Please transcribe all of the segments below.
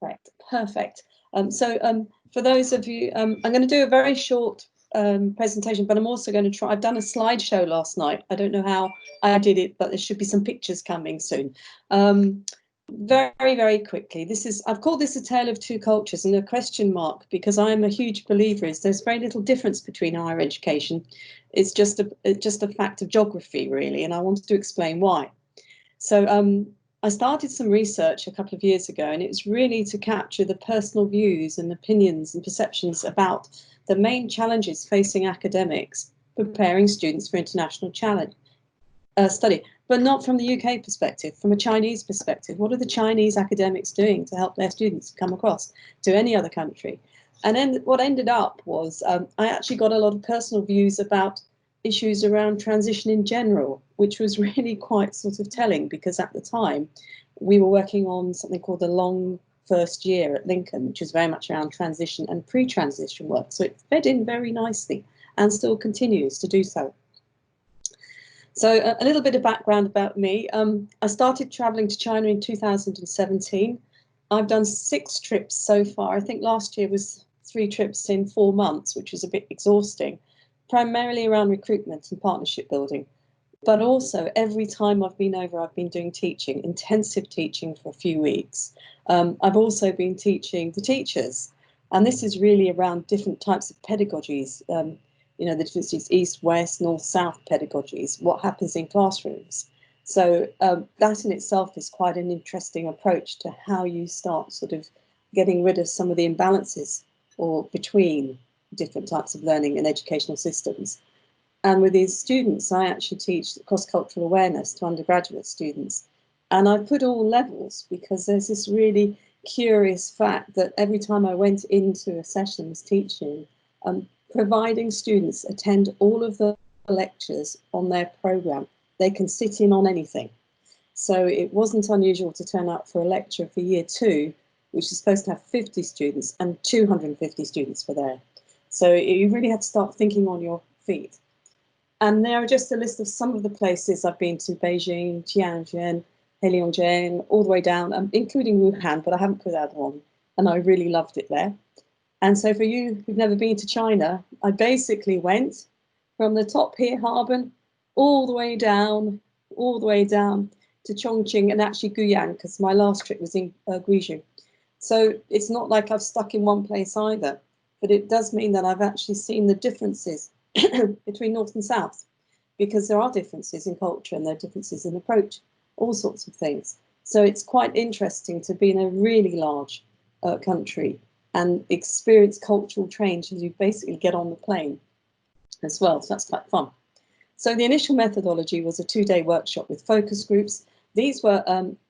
Perfect, perfect. For those of you, I'm going to do a very short presentation, but I'm also going to try. I've done a slideshow last night. I don't know how I did it, but there should be some pictures coming soon. Very quickly. I've called this a tale of two cultures, and a question mark, because I'm a huge believer is there's very little difference between higher education. It's just a fact of geography, really, and I wanted to explain why. So I started some research a couple of years ago, and it was really to capture the personal views and opinions and perceptions about the main challenges facing academics preparing students for international study, but not from the UK perspective, from a Chinese perspective. What are the Chinese academics doing to help their students come across to any other country? And then what ended up was I actually got a lot of personal views about issues around transition in general, which was really quite sort of telling, because at the time we were working on something called the long first year at Lincoln, which is very much around transition and pre-transition work. So it fed in very nicely and still continues to do so. So a little bit of background about me. I started traveling to China in 2017. I've done 6 trips so far. I think last year was 3 trips in 4 months, which was a bit exhausting, primarily around recruitment and partnership building. But also every time I've been over, I've been doing teaching, intensive teaching for a few weeks. I've also been teaching the teachers, and this is really around different types of pedagogies. The differences east, west, north, south pedagogies, what happens in classrooms. So that in itself is quite an interesting approach to how you start sort of getting rid of some of the imbalances or between different types of learning and educational systems. And with these students, I actually teach cross-cultural awareness to undergraduate students. And I put all levels, because there's this really curious fact that every time I went into a session as teaching, providing students attend all of the lectures on their programme, they can sit in on anything. So it wasn't unusual to turn up for a lecture for year 2, which is supposed to have 50 students, and 250 students were there. So you really had to start thinking on your feet. And there are just a list of some of the places I've been to: Beijing, Tianjin, Heilongjiang, all the way down, including Wuhan, but I haven't put that on. And I really loved it there. And so for you who've never been to China, I basically went from the top here, Harbin, all the way down to Chongqing, and actually Guiyang, because my last trip was in Guizhou. So it's not like I've stuck in one place either, but it does mean that I've actually seen the differences between North and South, because there are differences in culture and there are differences in approach, all sorts of things. So it's quite interesting to be in a really large country and experience cultural change as you basically get on the plane as well. So that's quite fun. So the initial methodology was a 2-day workshop with focus groups. These were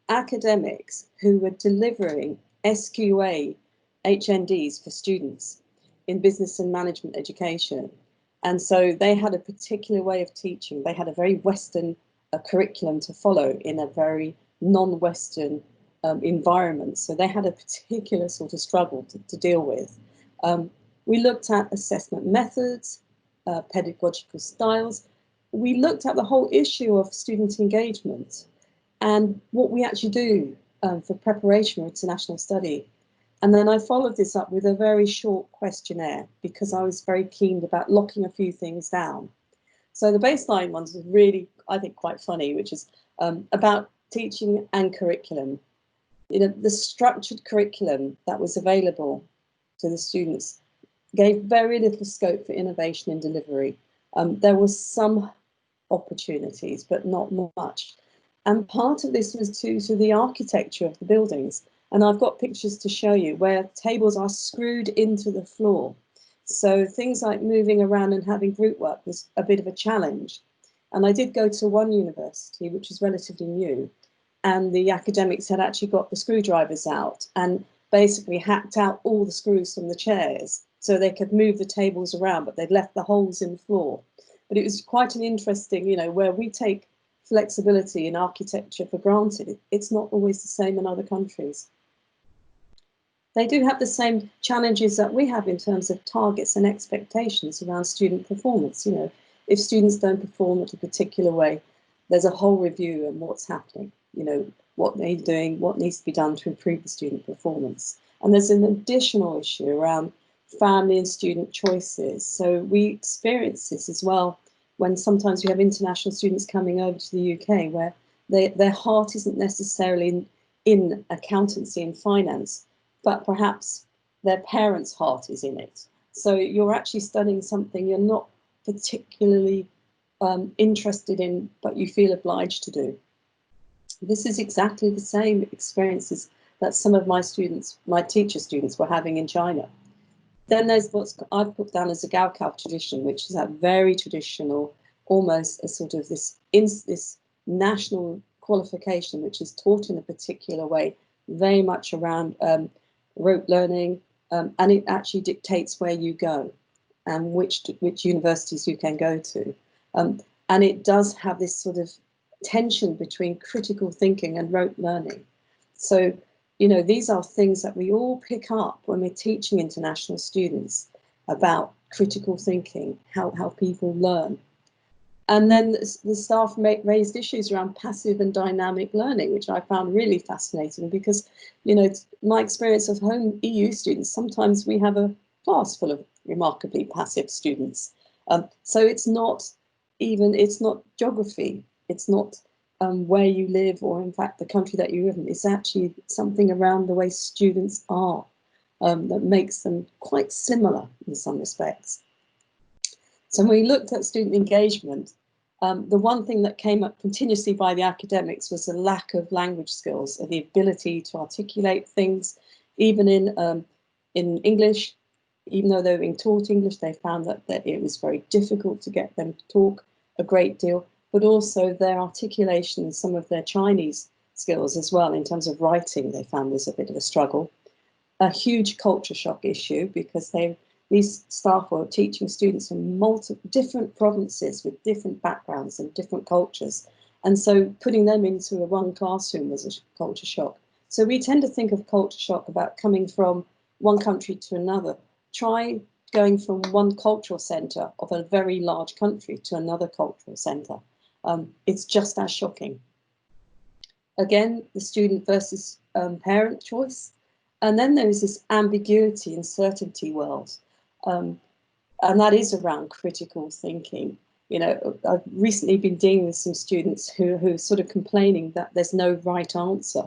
academics who were delivering SQA HNDs for students in business and management education. And so they had a particular way of teaching. They had a very Western curriculum to follow in a very non-Western environment. So they had a particular sort of struggle to deal with. We looked at assessment methods, pedagogical styles. We looked at the whole issue of student engagement and what we actually do for preparation for international study. And then I followed this up with a very short questionnaire, because I was very keen about locking a few things down. So the baseline ones were really, I think, quite funny, which is about teaching and curriculum. The structured curriculum that was available to the students gave very little scope for innovation in delivery. There was some opportunities, but not much. And part of this was due to the architecture of the buildings. And I've got pictures to show you where tables are screwed into the floor. So things like moving around and having group work was a bit of a challenge. And I did go to one university, which is relatively new, and the academics had actually got the screwdrivers out and basically hacked out all the screws from the chairs so they could move the tables around, but they'd left the holes in the floor. But it was quite an interesting, where we take flexibility in architecture for granted, it's not always the same in other countries. They do have the same challenges that we have in terms of targets and expectations around student performance. If students don't perform in a particular way, there's a whole review on what's happening. what they're doing, what needs to be done to improve the student performance. And there's an additional issue around family and student choices. So we experience this as well when sometimes we have international students coming over to the UK where their heart isn't necessarily in accountancy and finance, but perhaps their parents' heart is in it. So you're actually studying something you're not particularly interested in, but you feel obliged to do. This is exactly the same experiences that some of my students, my teacher students, were having in China. Then there's what I've put down as a Gaokao tradition, which is a very traditional, almost a sort of this national qualification, which is taught in a particular way, very much around rote learning, and it actually dictates where you go and which universities you can go to. And it does have this sort of tension between critical thinking and rote learning. So, you know, these are things that we all pick up when we're teaching international students about critical thinking, how people learn. And then the staff raised issues around passive and dynamic learning, which I found really fascinating because, you know, my experience of home EU students, sometimes we have a class full of remarkably passive students. So it's not geography, it's not where you live or in fact the country that you live in. It's actually something around the way students are that makes them quite similar in some respects. So when we looked at student engagement, the one thing that came up continuously by the academics was the lack of language skills, or the ability to articulate things, even in English. Even though they were being taught English, they found that it was very difficult to get them to talk a great deal, but also their articulation and some of their Chinese skills as well, in terms of writing, they found was a bit of a struggle. A huge culture shock issue because these staff were teaching students from different provinces with different backgrounds and different cultures. And so putting them into one classroom was a culture shock. So we tend to think of culture shock about coming from one country to another. Try going from one cultural centre of a very large country to another cultural centre. It's just as shocking. Again, the student versus parent choice. And then there is this ambiguity and certainty world. And that is around critical thinking. You know, I've recently been dealing with some students who are sort of complaining that there's no right answer.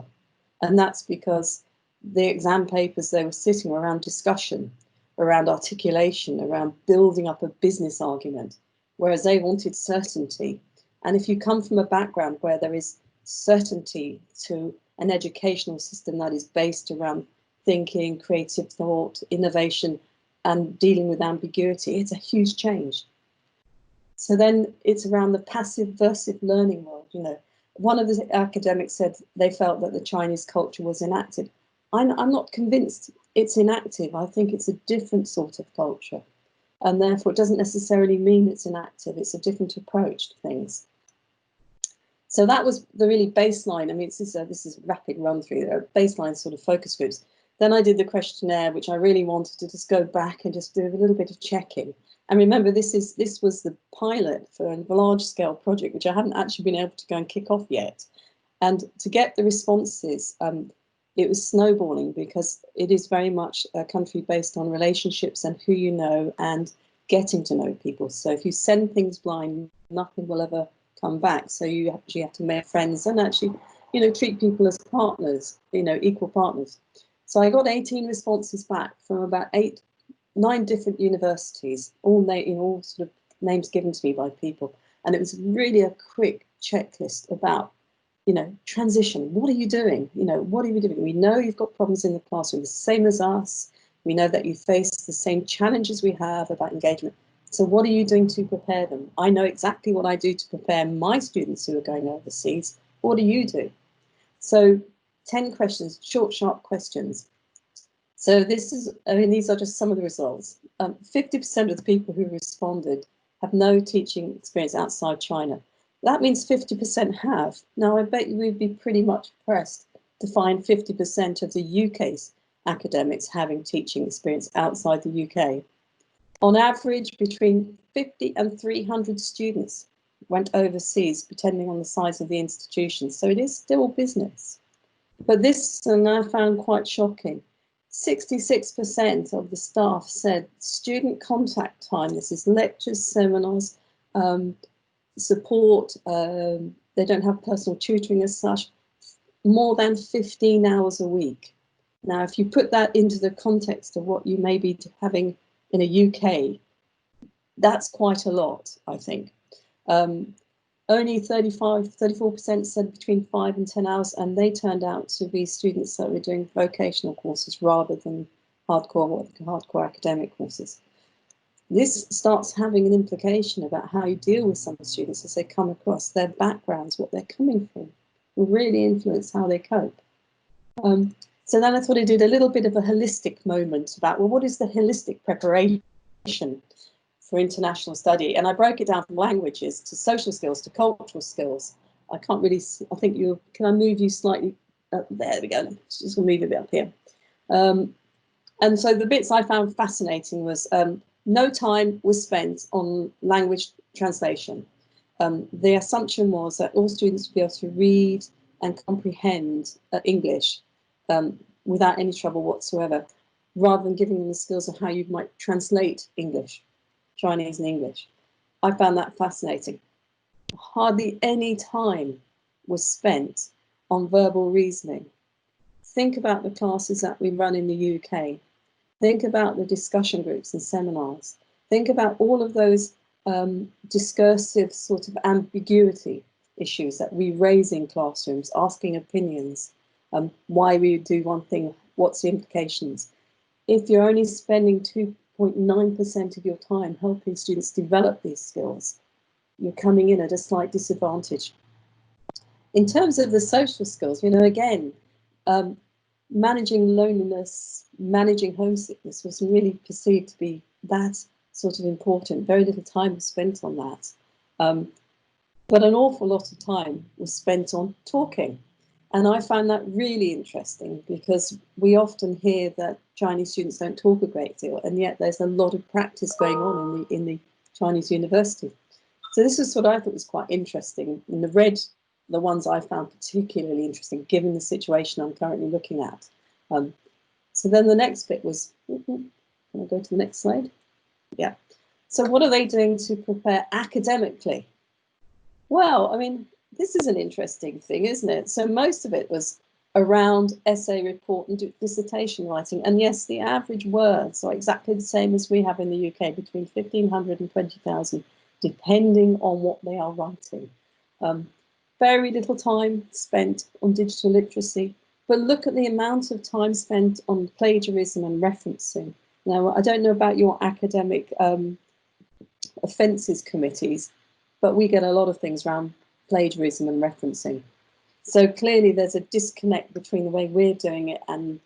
And that's because the exam papers they were sitting around discussion, around articulation, around building up a business argument, whereas they wanted certainty. And if you come from a background where there is certainty to an educational system that is based around thinking, creative thought, innovation, and dealing with ambiguity, it's a huge change. So then it's around the passive-versive learning world. You know, one of the academics said they felt that the Chinese culture was inactive. I'm not convinced it's inactive. I think it's a different sort of culture. And therefore, it doesn't necessarily mean it's inactive. It's a different approach to things. So that was the really baseline. I mean, this is a rapid run through, baseline sort of focus groups. Then I did the questionnaire, which I really wanted to just go back and just do a little bit of checking. And remember, this was the pilot for a large-scale project, which I haven't actually been able to go and kick off yet. And to get the responses, it was snowballing because it is very much a country based on relationships and who you know and getting to know people. So if you send things blind, nothing will ever come back. So you actually have to make friends and actually, you know, treat people as partners, you know, equal partners. So I got 18 responses back from about 9 different universities, all sort of names given to me by people. And it was really a quick checklist about, you know, transition. What are you doing? You know, what are you doing? We know you've got problems in the classroom, the same as us. We know that you face the same challenges we have about engagement. So what are you doing to prepare them? I know exactly what I do to prepare my students who are going overseas. What do you do? So 10 questions, short, sharp questions. So these are just some of the results. 50% of the people who responded have no teaching experience outside China. That means 50% have. Now, I bet you we'd be pretty much impressed to find 50% of the UK's academics having teaching experience outside the UK. On average, between 50 and 300 students went overseas, depending on the size of the institution. So it is still business. But this, and I found quite shocking, 66% of the staff said student contact time, this is lectures, seminars, support, they don't have personal tutoring as such, more than 15 hours a week. Now, if you put that into the context of what you may be having in a UK, that's quite a lot, I think. Only 34% said between 5 and 10 hours, and they turned out to be students that were doing vocational courses rather than hardcore academic courses. This starts having an implication about how you deal with some students as they come across, their backgrounds, what they're coming from, will really influence how they cope. So then I thought I'd do a little bit of a holistic moment about, well, what is the holistic preparation for international study? And I broke it down from languages to social skills to cultural skills. I can't really see, I think you, can I move you slightly? There we go, just gonna move a bit up here. And so the bits I found fascinating was no time was spent on language translation. The assumption was that all students would be able to read and comprehend English without any trouble whatsoever, rather than giving them the skills of how you might translate English, Chinese and English. I found that fascinating. Hardly any time was spent on verbal reasoning. Think about the classes that we run in the UK. Think about the discussion groups and seminars. Think about all of those discursive sort of ambiguity issues that we raise in classrooms, asking opinions, why we do one thing, what's the implications. If you're only spending 2.9% of your time helping students develop these skills, you're coming in at a slight disadvantage. In terms of the social skills, you know, again, managing loneliness, managing homesickness was really perceived to be that sort of important. Very little time was spent on that. But an awful lot of time was spent on talking. And I found that really interesting because we often hear that Chinese students don't talk a great deal, and yet there's a lot of practice going on in the Chinese university. So this is what I thought was quite interesting. In the red, the ones I found particularly interesting, given the situation I'm currently looking at. So then the next bit was, can I go to the next slide? Yeah. So what are they doing to prepare academically? Well, I mean, this is an interesting thing, isn't it? So most of it was around essay, report and dissertation writing. And yes, the average words are exactly the same as we have in the UK, between 1,500 and 20,000, depending on what they are writing. Very little time spent on digital literacy, but look at the amount of time spent on plagiarism and referencing. Now, I don't know about your academic offences committees, but we get a lot of things around plagiarism and referencing. So clearly there's a disconnect between the way we're doing it and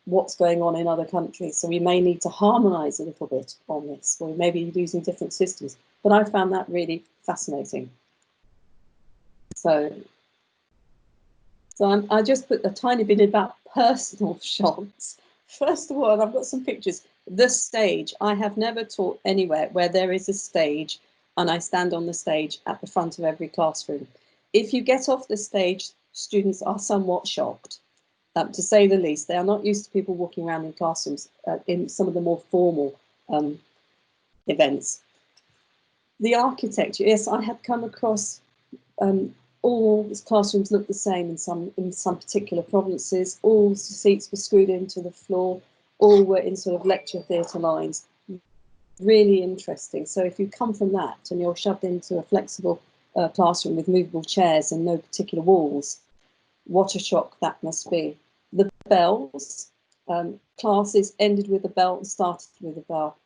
what's going on in other countries. So we may need to harmonise a little bit on this, or maybe using different systems. But I found that really fascinating. So I just put a tiny bit about personal shots. First of all, I've got some pictures. The stage. I have never taught anywhere where there is a stage and I stand on the stage at the front of every classroom. If you get off the stage, students are somewhat shocked, to say the least. They are not used to people walking around in classrooms in some of the more formal events. The architecture, yes, I have come across all these classrooms look the same in some particular provinces. All seats were screwed into the floor. All were in sort of lecture theatre lines. Really interesting. So if you come from that and you're shoved into a flexible classroom with movable chairs and no particular walls, what a shock that must be. The bells, classes ended with a bell and started with a bell.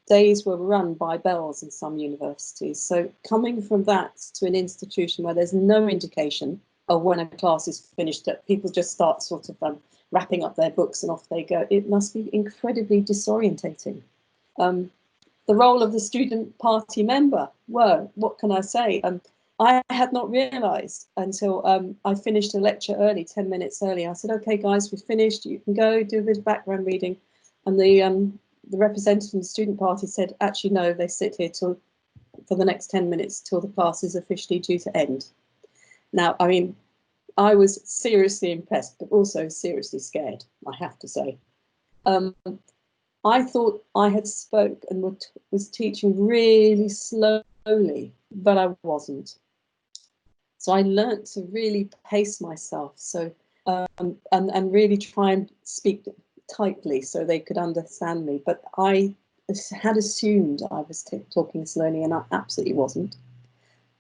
Days were run by bells in some universities. So coming from that to an institution where there's no indication of when a class is finished, that people just start sort of wrapping up their books and off they go, it must be incredibly disorientating. The role of the student party member, well, what can I say? I had not realised until I finished a lecture early, 10 minutes early. I said, okay, guys, we've finished. You can go do a bit of background reading. And the representative from the student party said, actually, no, they sit here for the next 10 minutes till the class is officially due to end. Now, I mean, I was seriously impressed, but also seriously scared, I have to say. I thought I had spoke and was teaching really slowly, but I wasn't. So I learnt to really pace myself, so and really try and speak tightly so they could understand me. But I had assumed I was talking slowly, and I absolutely wasn't.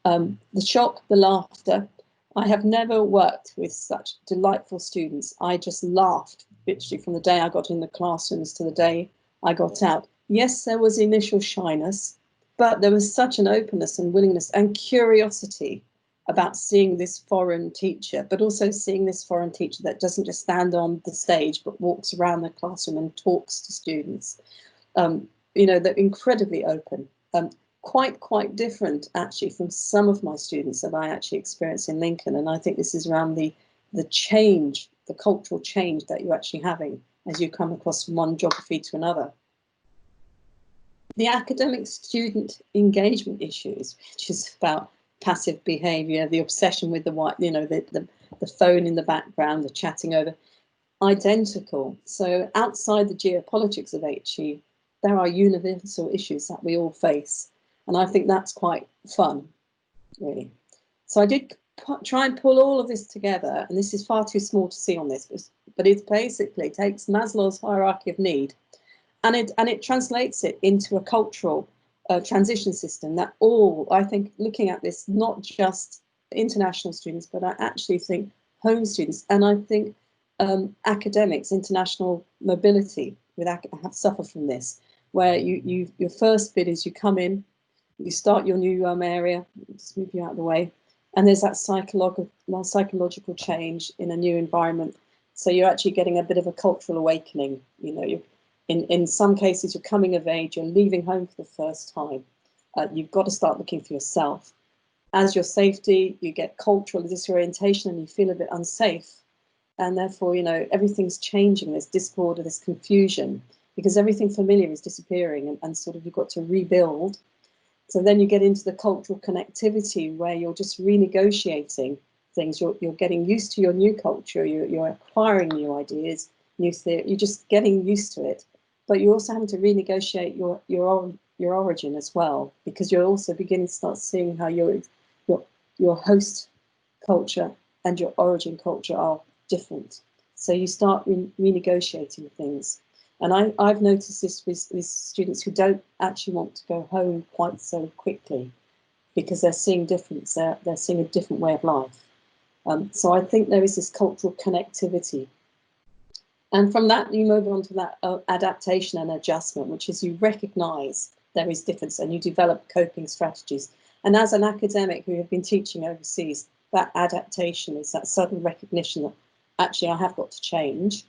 The shock, the laughter. I have never worked with such delightful students. I just laughed literally from the day I got in the classrooms to the day I got out. Yes, there was initial shyness, but there was such an openness and willingness and curiosity about seeing this foreign teacher, but also seeing this foreign teacher that doesn't just stand on the stage, but walks around the classroom and talks to students. They're incredibly open. Quite different actually from some of my students that I actually experienced in Lincoln. And I think this is around the change, the cultural change that you're actually having as you come across from one geography to another. The academic student engagement issues, which is about passive behaviour, the obsession with the phone in the background, the chatting over, identical. So outside the geopolitics of HE, there are universal issues that we all face. And I think that's quite fun, really. So I did try and pull all of this together, and this is far too small to see on this, but it basically takes Maslow's hierarchy of need, and it translates it into a cultural transition system that all, I think, looking at this, not just international students, but I actually think home students, and I think academics, international mobility have suffered from this, where your first bit is you come in, you start your new area, just move you out of the way, and there's that psychological change in a new environment. So you're actually getting a bit of a cultural awakening. In some cases, you're coming of age, you're leaving home for the first time. You've got to start looking for yourself. As your safety, you get cultural disorientation and you feel a bit unsafe. And therefore, everything's changing. There's discord, there's confusion, because everything familiar is disappearing, and sort of you've got to rebuild. So then you get into the cultural connectivity where you're just renegotiating things. You're getting used to your new culture. You're acquiring new ideas, new theory. You're just getting used to it. But you're also having to renegotiate your origin as well, because you're also beginning to start seeing how your host culture and your origin culture are different. So you start renegotiating things. And I've noticed this with students who don't actually want to go home quite so quickly, because they're seeing difference, they're seeing a different way of life. So I think there is this cultural connectivity. And from that, you move on to that adaptation and adjustment, which is you recognise there is difference and you develop coping strategies. And as an academic who have been teaching overseas, that adaptation is that sudden recognition that actually I have got to change.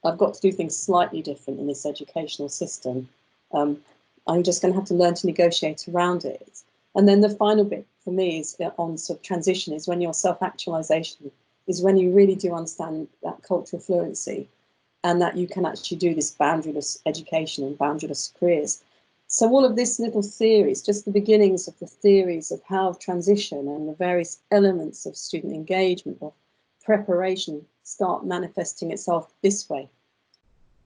I've got to do things slightly different in this educational system. I'm just going to have to learn to negotiate around it. And then the final bit for me is on sort of transition is when your self-actualization is when you really do understand that cultural fluency and that you can actually do this boundaryless education and boundaryless careers. So all of this little theories, just the beginnings of the theories of how transition and the various elements of student engagement or preparation start manifesting itself this way.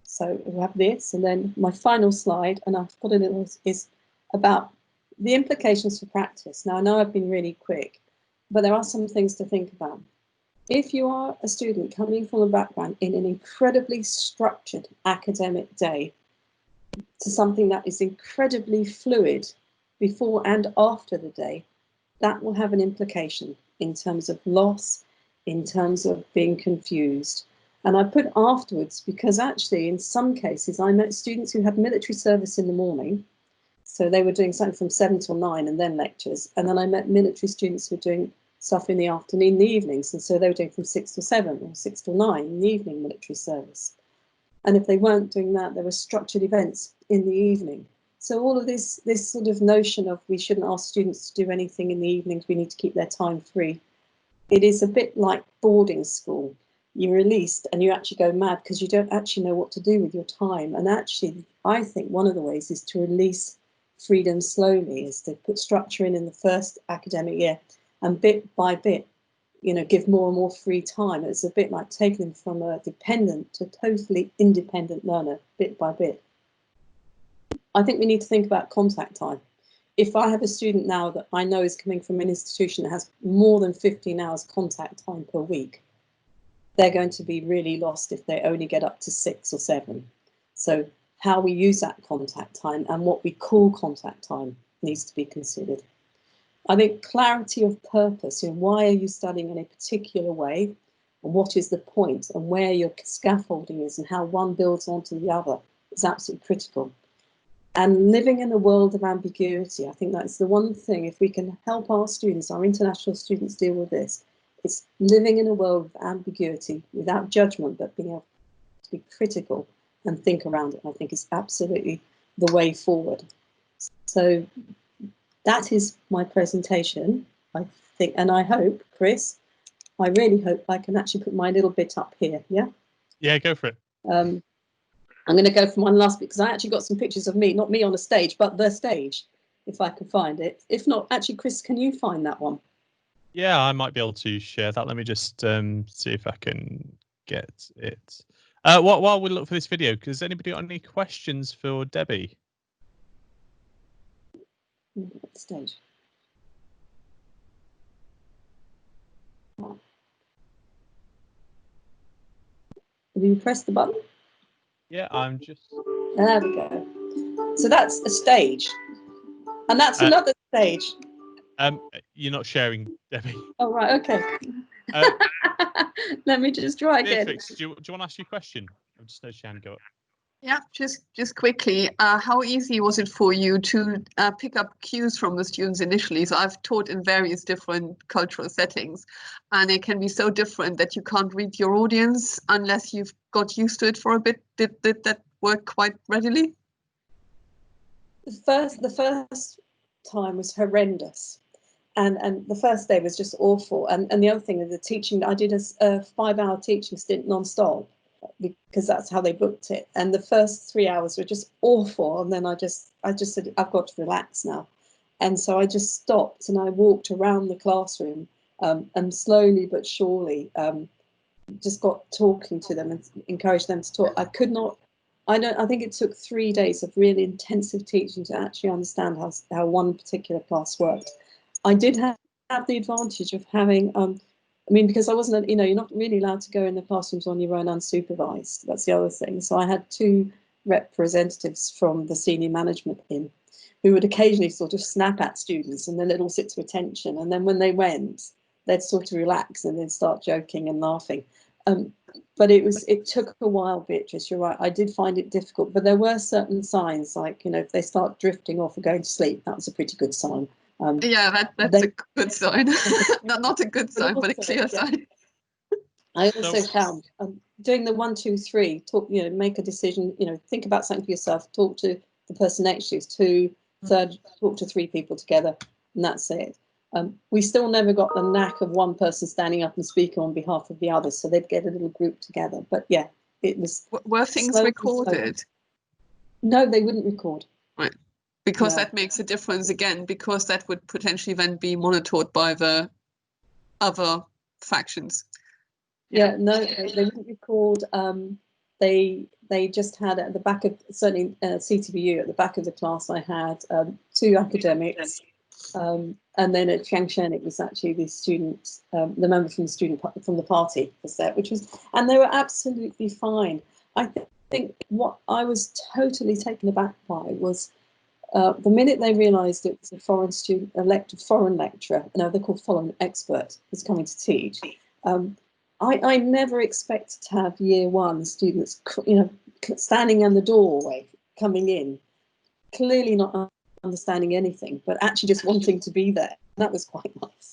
So we have this, and then my final slide, and I've got a little, is about the implications for practice. Now I know I've been really quick, but there are some things to think about. If you are a student coming from a background in an incredibly structured academic day to something that is incredibly fluid before and after the day, that will have an implication in terms of loss, in terms of being confused. And I put afterwards because actually in some cases I met students who had military service in the morning, so they were doing something from 7 till 9 and then lectures, and then I met military students who were doing stuff in the afternoon, in the evenings, and so they were doing from 6 till 7 or 6 till 9 in the evening military service. And if they weren't doing that, there were structured events in the evening. So all of this sort of notion of we shouldn't ask students to do anything in the evenings, we need to keep their time free. It is a bit like boarding school. You're released and you actually go mad because you don't actually know what to do with your time. And actually, I think one of the ways is to release freedom slowly, is to put structure in the first academic year, and bit by bit, give more and more free time. It's a bit like taking them from a dependent to totally independent learner, bit by bit. I think we need to think about contact time. If I have a student now that I know is coming from an institution that has more than 15 hours contact time per week, they're going to be really lost if they only get up to 6 or 7. So how we use that contact time and what we call contact time needs to be considered. I think clarity of purpose, why are you studying in a particular way, and what is the point, and where your scaffolding is, and how one builds onto the other is absolutely critical. And living in a world of ambiguity, I think that's the one thing, if we can help our students, our international students, deal with this, it's living in a world of ambiguity without judgment, but being able to be critical and think around it, I think is absolutely the way forward. So that is my presentation, I think, and I hope, Chris, I really hope I can actually put my little bit up here, yeah? Yeah, go for it. I'm going to go for one last bit, because I actually got some pictures of me, not me on a stage, but the stage, if I can find it. If not, actually, Chris, can you find that one? Yeah, I might be able to share that. Let me just see if I can get it. While we look for this video, has anybody got any questions for Debbie? Stage. Have you pressed the button? Yeah, I'm just... There we go. So that's a stage. And that's another stage. You're not sharing, Debbie. Oh, right, okay. Let me just try again. Beatrix, do you want to ask your question? I've just noticed your hand go up. Yeah, just quickly, how easy was it for you to pick up cues from the students initially? So I've taught in various different cultural settings, and it can be so different that you can't read your audience unless you've got used to it for a bit. Did that work quite readily? The first time was horrendous. And the first day was just awful. And the other thing is the teaching, I did a 5-hour teaching stint non-stop, because that's how they booked it. And the first 3 hours were just awful. And then I just said, I've got to relax now. And so I just stopped and I walked around the classroom, and slowly but surely just got talking to them and encouraged them to talk. I think it took 3 days of really intensive teaching to actually understand how one particular class worked. I did have the advantage of having, because I wasn't, you're not really allowed to go in the classrooms on your own unsupervised. That's the other thing. So I had 2 representatives from the senior management in, who would occasionally sort of snap at students and then they'd all sit to attention. And then when they went, they'd sort of relax and then start joking and laughing. But it took a while, Beatrice, you're right. I did find it difficult, but there were certain signs, like, if they start drifting off or going to sleep, that was a pretty good sign. Yeah, that's a good sign. not a good sign, but a clear sign. I also found doing the 1, 2, 3, talk, make a decision, think about something for yourself, talk to the person next to you, 2, third, talk to 3 people together, and that's it. We still never got the knack of one person standing up and speaking on behalf of the others, so they'd get a little group together. But yeah, it was. Were things recorded? No, they wouldn't record. Right. Because that makes a difference again, because that would potentially then be monitored by the other factions. Yeah, no, they wouldn't record. They just had at the back of, certainly CTBU, at the back of the class, I had 2 academics, and then at Changshen it was actually the students, the member from the party was there, and they were absolutely fine. I think what I was totally taken aback by was, the minute they realised it was a foreign student, foreign lecturer, no, they're called foreign expert, who's coming to teach. I never expected to have year 1 students, standing in the doorway, coming in, clearly not understanding anything, but actually just wanting to be there. That was quite nice.